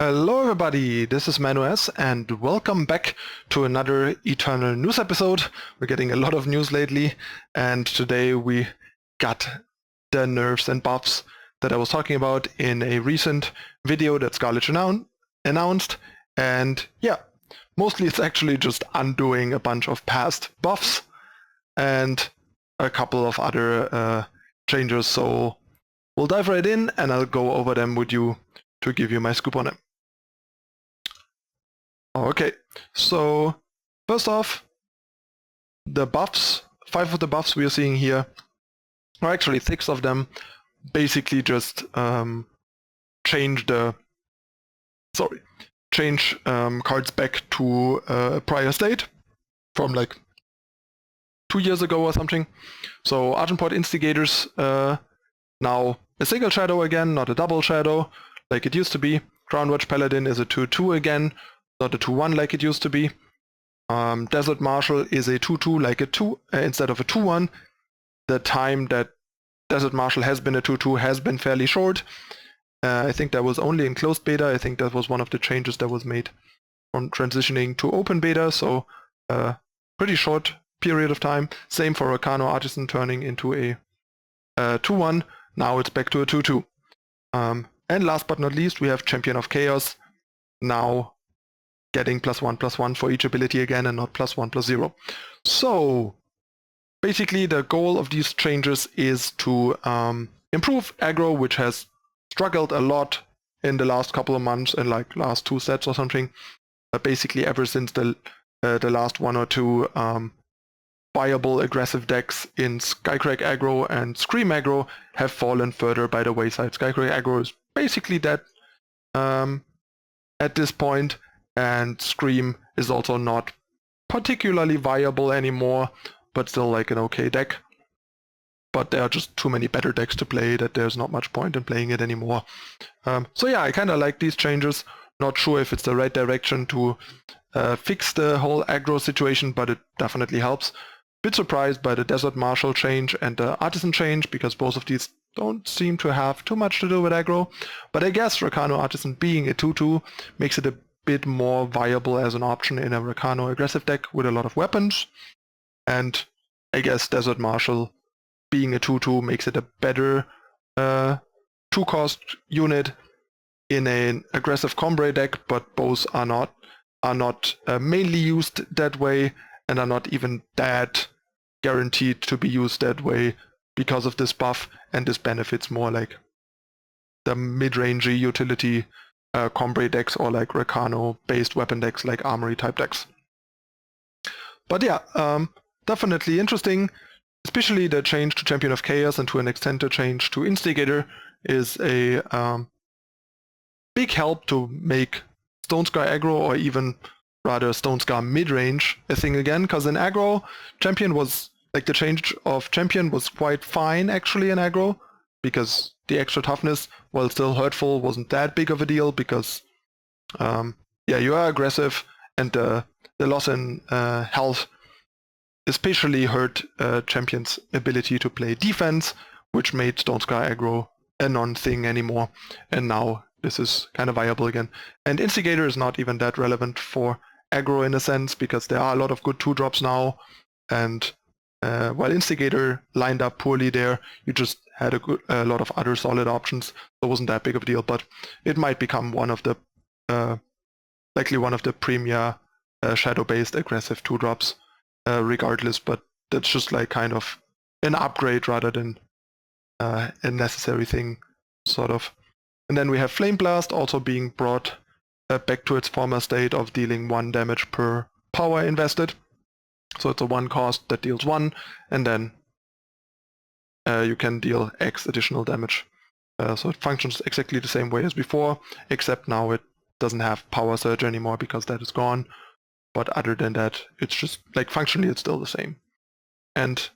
Hello everybody, this is ManuS and welcome back to another Eternal News episode. We're getting a lot of news lately, and today we got the nerfs and buffs that I was talking about in a recent video that Scarlatch announced. And yeah, mostly it's actually just undoing a bunch of past buffs and a couple of other changes. So we'll dive right in and I'll go over them with you to give you my scoop on them. Okay, so first off, the buffs, 5 of the buffs we are seeing here, or actually 6 of them, basically just change cards back to a prior state from like 2 years ago or something. So Argenport Instigators, now a single shadow again, not a double shadow like it used to be. Crownwatch Paladin is a 2/2 again, not a 2/1 like it used to be. Desert Marshal is a 2/2 like a 2 instead of a 2/1. The time that Desert Marshal has been a 2/2 has been fairly short. I think that was only in closed beta. I think that was one of the changes that was made from transitioning to open beta, so pretty short period of time. Same for Arcano Artisan turning into a 2/1. Now it's back to a 2/2. And last but not least, we have Champion of Chaos, now getting +1/+1 for each ability again and not +1/+0. So basically the goal of these changes is to improve aggro, which has struggled a lot in the last couple of months and like last 2 sets or something. Basically ever since the last 1 or 2 viable aggressive decks in Skycrack aggro and Scream aggro have fallen further by the wayside. Skycrack aggro is basically dead at this point, and Scream is also not particularly viable anymore, but still like an okay deck. But there are just too many better decks to play that there's not much point in playing it anymore. So yeah, I kind of like these changes. Not sure if it's the right direction to fix the whole aggro situation, but it definitely helps. Bit surprised by the Desert Marshal change and the Artisan change, because both of these don't seem to have too much to do with aggro. But I guess Arcano Artisan being a 2/2 makes it a bit more viable as an option in a Arcano aggressive deck with a lot of weapons. And I guess Desert Marshal being a 2/2 makes it a better 2-cost unit in an aggressive Combre deck, but both are not mainly used that way and are not even that guaranteed to be used that way because of this buff, and this benefits more like the mid-rangey utility Combre decks or like Arcano-based weapon decks like Armory type decks. But yeah, definitely interesting, especially the change to Champion of Chaos and to an extent the change to Instigator is a big help to make Stonescar aggro, or even rather Stonescar mid-range, a thing again, because in aggro, Champion was, like the change of Champion was quite fine actually in aggro, because the extra toughness, while still hurtful, wasn't that big of a deal, because yeah, you are aggressive, and the loss in health especially hurt Champion's ability to play defense, which made Stonescar aggro a non-thing anymore, and now this is kind of viable again. And Instigator is not even that relevant for aggro in a sense, because there are a lot of good 2-drops now, and while Instigator lined up poorly there, you just had a lot of other solid options, so it wasn't that big of a deal, but it might become one of the likely one of the premier shadow-based aggressive 2-drops regardless, but that's just like kind of an upgrade rather than a necessary thing, sort of. And then we have Flame Blast also being brought back to its former state of dealing 1 damage per power invested. So it's a 1 cost that deals 1, and then you can deal X additional damage. So it functions exactly the same way as before, except now it doesn't have Power Surge anymore because that is gone. But other than that, it's just, like, functionally it's still the same. And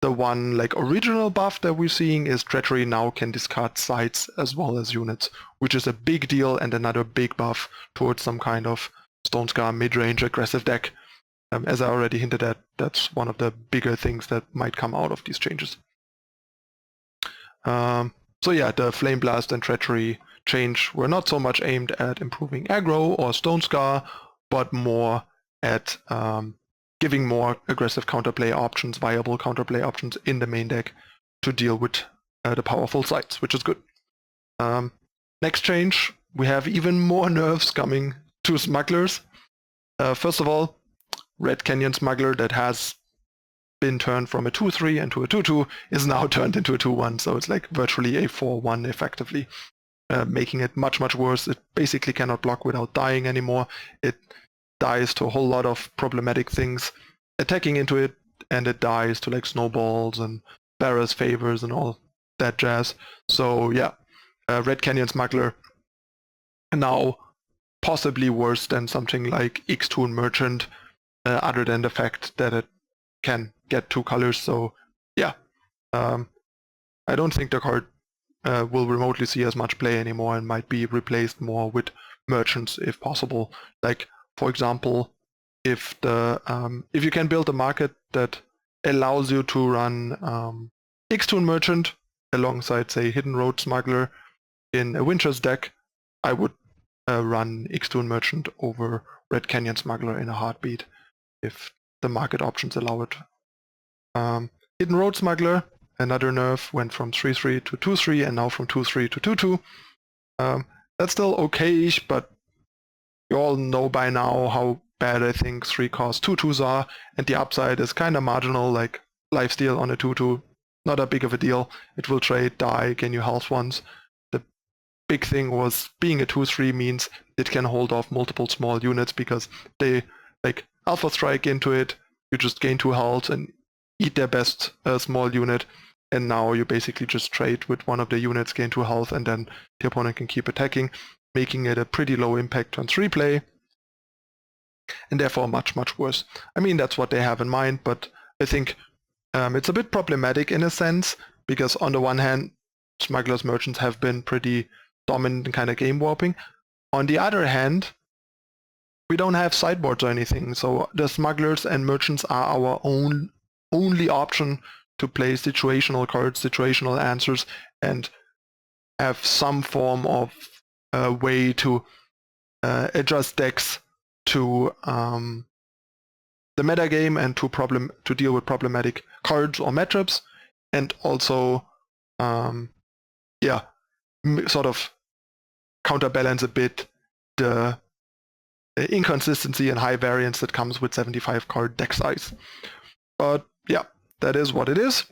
the one like original buff that we're seeing is Treachery now can discard sides as well as units, which is a big deal and another big buff towards some kind of Stonescar mid-range aggressive deck. As I already hinted at, that's one of the bigger things that might come out of these changes. So yeah, the Flame Blast and Treachery change were not so much aimed at improving aggro or Stone Scar, but more at giving more aggressive counterplay options, viable counterplay options in the main deck to deal with the powerful sides, which is good. Next change, we have even more nerfs coming to smugglers. First of all, Red Canyon Smuggler that has been turned from a 2-3 into a 2-2 is now turned into a 2-1, so it's like virtually a 4-1 effectively, making it much, much worse. It basically cannot block without dying anymore. It dies to a whole lot of problematic things attacking into it, and it dies to like snowballs and Barra's favors and all that jazz. So yeah, Red Canyon Smuggler now possibly worse than something like X-Toon Merchant, other than the fact that it can get 2 colors. So yeah, I don't think the card will remotely see as much play anymore and might be replaced more with merchants if possible. Like, for example, if you can build a market that allows you to run X-Toon Merchant alongside, say, Hidden Road Smuggler in a Winter's deck, I would run X-Toon Merchant over Red Canyon Smuggler in a heartbeat if the market options allow it. Hidden Road Smuggler, another nerf, went from 3-3 to 2-3 and now from 2-3 to 2-2. That's still okay-ish, but you all know by now how bad I think 3-cost 2-2s are, and the upside is kind of marginal, like lifesteal on a 2-2, not a big of a deal. It will trade, die, gain you health once. The big thing was being a 2-3 means it can hold off multiple small units because they like Alpha Strike into it, you just gain 2 health and eat their best small unit, and now you basically just trade with one of the units, gain 2 health, and then the opponent can keep attacking, making it a pretty low impact turn 3 play, and therefore much, much worse. I mean, that's what they have in mind, but I think it's a bit problematic in a sense, because on the one hand, Smugglers Merchants have been pretty dominant in kind of game warping. On the other hand, we don't have sideboards or anything, so the Smugglers and Merchants are our only option to play situational cards, situational answers, and have some form of way to adjust decks to the metagame and to deal with problematic cards or matchups, and also sort of counterbalance a bit the inconsistency and high variance that comes with 75 card deck size. But yeah, that is what it is.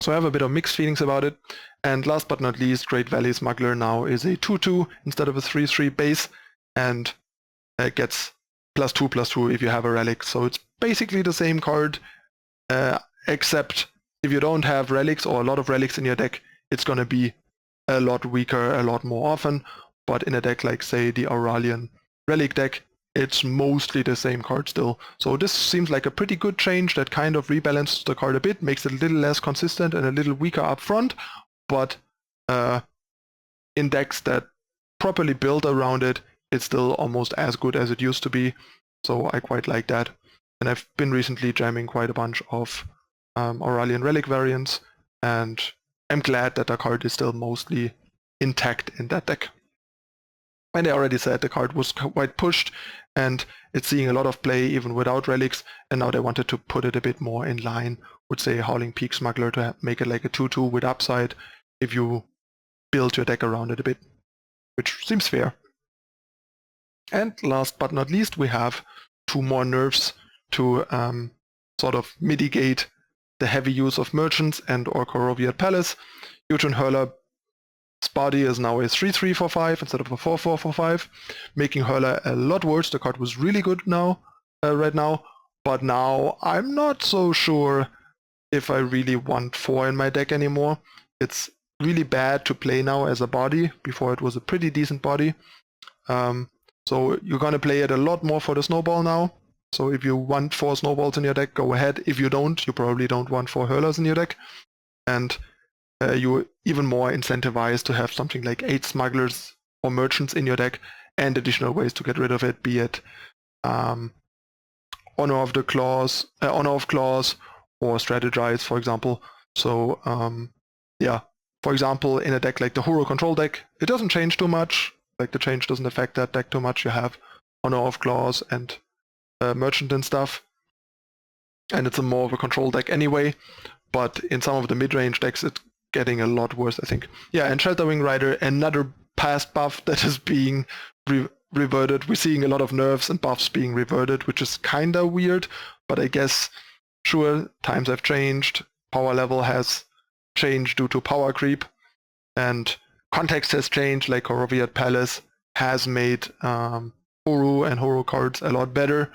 So I have a bit of mixed feelings about it. And last but not least, Great Valley Smuggler now is a 2-2 instead of a 3-3 base, and it gets +2/+2 if you have a relic. So it's basically the same card, except if you don't have relics or a lot of relics in your deck, it's going to be a lot weaker a lot more often. But in a deck like, say, the Auralian Relic deck, it's mostly the same card still. So this seems like a pretty good change that kind of rebalances the card a bit, makes it a little less consistent and a little weaker up front, but in decks that properly build around it, it's still almost as good as it used to be. So I quite like that. And I've been recently jamming quite a bunch of Auralian Relic variants, and I'm glad that the card is still mostly intact in that deck. And I already said the card was quite pushed, and it's seeing a lot of play even without relics, and now they wanted to put it a bit more in line with, say, Howling Peak Smuggler to make it like a 2-2 with upside if you build your deck around it a bit, which seems fair. And last but not least, we have 2 more nerfs to sort of mitigate the heavy use of Merchants and or Corroviat Palace. Eugene Hurler's body is now a 3-3 for 5 instead of a 4-4 for 5, making Hurler a lot worse. The card was really good now, right now, but now I'm not so sure if I really want 4 in my deck anymore. It's really bad to play now as a body. Before it was a pretty decent body. So you're going to play it a lot more for the snowball now. So if you want 4 snowballs in your deck, go ahead. If you don't, you probably don't want 4 Hurlers in your deck. And you're even more incentivized to have something like 8 Smugglers or Merchants in your deck, and additional ways to get rid of it, be it Honor of Claws, or Strategize, for example. So yeah, For example, in a deck like the Huro control deck, it doesn't change too much. Like the change doesn't affect that deck too much. You have Honor of Claws and Merchant and stuff. And it's a more of a control deck anyway. But in some of the mid-range decks, it's getting a lot worse, I think. Yeah, and Shelterwing Rider, another past buff that is being reverted. We're seeing a lot of nerfs and buffs being reverted, which is kinda weird. But I guess, sure, times have changed. Power level has changed due to power creep. And context has changed, like Horoviat Palace has made Horo and Horo cards a lot better.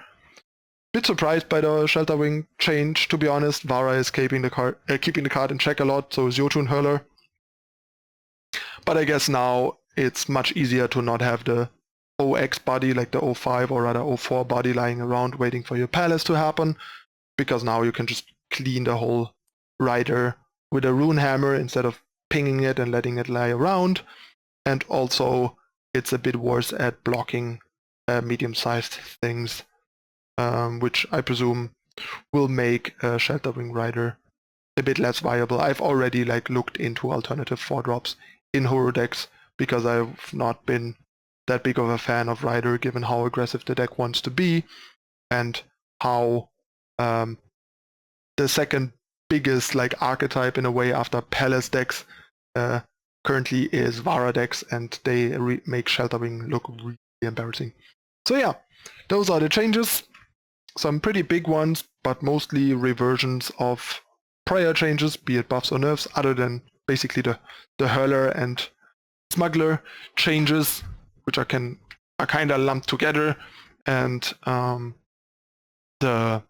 Bit surprised by the Shelterwing change, to be honest. Vara is keeping the card in check a lot, so is Jotun Hurler. But I guess now it's much easier to not have the OX body, like the 05 or rather 04 body lying around waiting for your Palace to happen, because now you can just clean the whole Rider with a Rune Hammer instead of pinging it and letting it lie around. And also it's a bit worse at blocking medium-sized things, which I presume will make Shelterwing Rider a bit less viable. I've already looked into alternative 4-drops in Horo decks because I've not been that big of a fan of Rider given how aggressive the deck wants to be and how the second biggest archetype in a way after Palace decks currently is Vara decks, and they make Shelterwing look really embarrassing. So yeah, those are the changes. Some pretty big ones, but mostly reversions of prior changes, be it buffs or nerfs, other than basically the Hurler and Smuggler changes, which are kind of lumped together, and the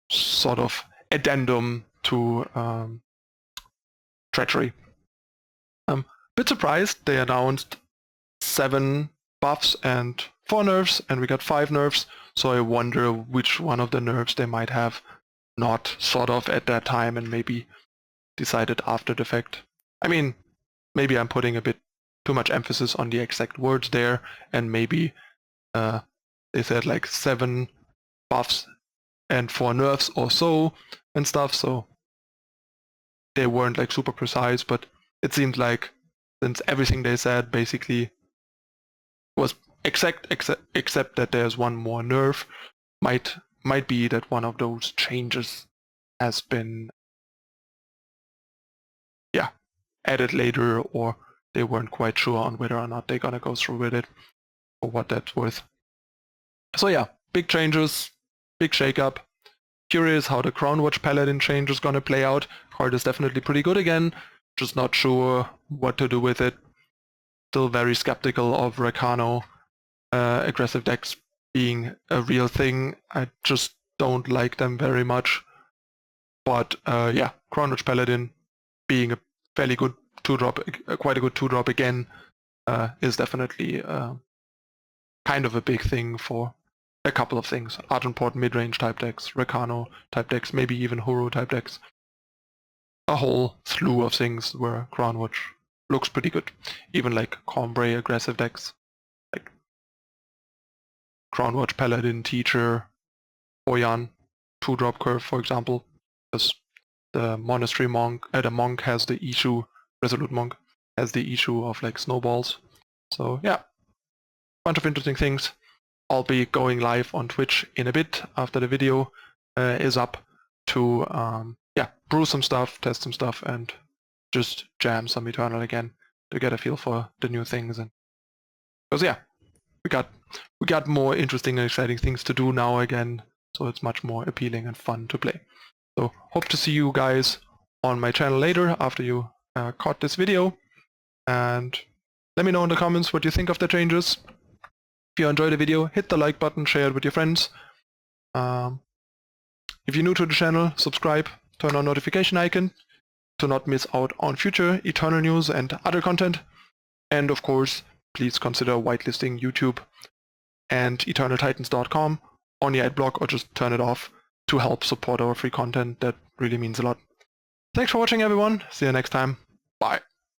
sort of addendum to Treachery. Bit surprised they announced 7 buffs and 4 nerfs, and we got 5 nerfs, so I wonder which one of the nerfs they might have not thought of at that time and maybe decided after the fact. I mean, maybe I'm putting a bit too much emphasis on the exact words there, and maybe they said 7 buffs and 4 nerfs or so and stuff, so they weren't super precise, but it seemed like since everything they said basically was except that there's one more nerf, might be that one of those changes has been added later, or they weren't quite sure on whether or not they're gonna go through with it, or what that's worth. So yeah, big changes, big shakeup. Curious how the Crownwatch Paladin change is gonna play out. Card is definitely pretty good again, just not sure what to do with it. Still very skeptical of Rakano aggressive decks being a real thing. I just don't like them very much. But yeah, Crownwatch Paladin being a fairly good 2-drop, quite a good 2-drop again, is definitely kind of a big thing for a couple of things. Argenport mid-range type decks, Rakano type decks, maybe even Horo type decks. A whole slew of things where Crownwatch looks pretty good. Even Combray aggressive decks, like Crownwatch Paladin, Teacher, Oyan, 2-drop curve, for example, because the Monastery Monk, the Monk has the issue, Resolute Monk has the issue of snowballs. So yeah, bunch of interesting things. I'll be going live on Twitch in a bit after the video is up to brew some stuff, test some stuff, and just jam some Eternal again to get a feel for the new things. And because yeah, we got more interesting and exciting things to do now again, so it's much more appealing and fun to play. So hope to see you guys on my channel later after you caught this video, and let me know in the comments what you think of the changes. If you enjoyed the video, hit the like button, share it with your friends. If you're new to the channel, subscribe, turn on notification icon to not miss out on future Eternal news and other content. And of course, please consider whitelisting YouTube and EternalTitans.com on your adblock, or just turn it off to help support our free content. That really means a lot. Thanks for watching, everyone. See you next time. Bye.